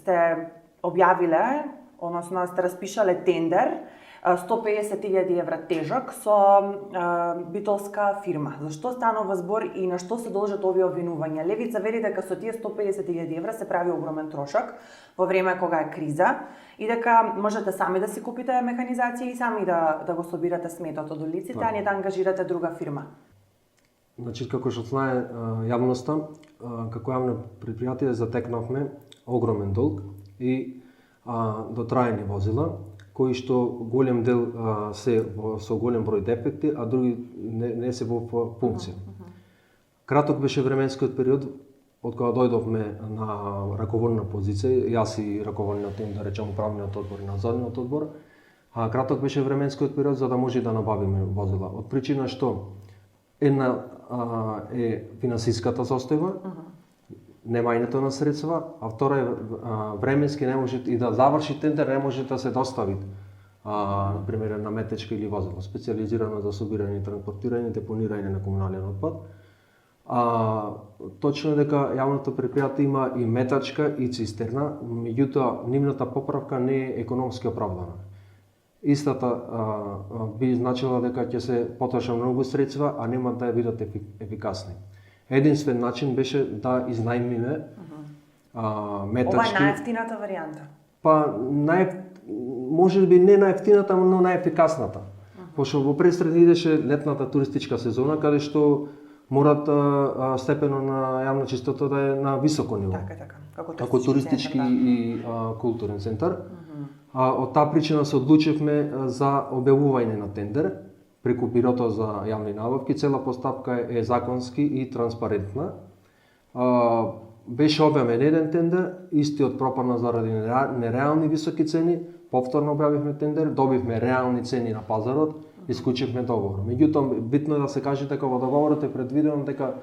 сте објавиле, односно сте распишале тендер 150.000 евра тежок со битолска фирма. За што станува збор и на што се должат овие обвинувања? Левица вели дека со тие 150.000 евра се прави огромен трошок во време кога е криза и дека можете сами да си купите механизација и сами да го собирате сметот од улиците, а не да ангажирате друга фирма. Значи, како што знае јавноста, како јавно предпријатие затекнавме огромен долг и дотраени возила, кои што голем дел се со голем број дефекти, а други не се во функција. Краток беше временскиот период од кога дојдовме на раководна позиција, јас и раководниот тим, да речем управниот одбор и надзорниот одбор. Краток беше временскиот период за да може да набавиме возила. Од причина што една е финансиската состојба, немањето на средства, а втора е временски не може и да заврши тендер, не може да се достави например наметничка или возило специјализирано за собирање, транспортирање и депонирање на комунален отпад. Точно е дека јавното предпријатие има и метачка и цистерна, меѓутоа нивната поправка не е економски оправдана. Истата би значила дека ќе се потрошат многу средства, а нема да бидат ефикасни. Единствен начин беше да изнајмиме метачки. Ова е најевтината варијанта? Па, може би не најевтината, но најефикасната. Пошто во престрани идеше летната туристичка сезона, каде што морат степено на јавна чистота да е на високо ниво. Така. Како туристички и културен центар. Од таа причина се одлучивме за објавување на тендер преку Бирото за јавни набавки. Цела постапка е законски и транспарентна. Беше објавен еден тендер, истиот пропадна заради нереални високи цени. Повторно објавивме тендер, добивме реални цени на пазарот и склучивме договор. Меѓутоа, битно е да се каже дека во договорот е предвидено дека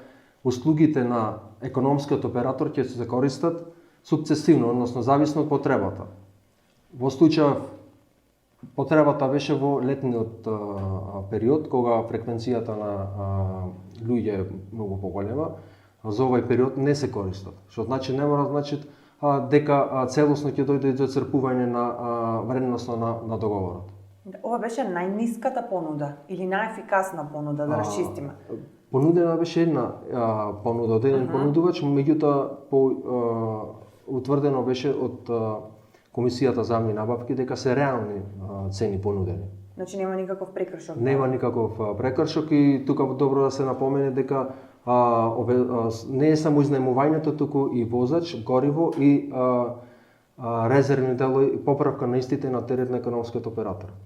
услугите на економскиот оператор ќе се користат сукцесивно, односно зависно од потребата. Во случај потребата беше во летниот период, кога фреквенцијата на луѓе е многу поголема, за овој период не се користат. Што значи не мора значи дека целосно ќе дојде до црпување на вредноста на договорот. Ова беше најниската понуда или најефикасна понуда, да расчистиме? Понудена беше една понуда од еден понудувач, меѓутоа утврдено беше од Комисијата за јавни набавки дека се реални цени понудени. Значи нема никаков прекршок? Нема никаков прекршок и тука добро да се напомене дека не е само изнајмувањето, туку и возач, гориво и резервни делови, поправка на истите на терет на економскиот оператор.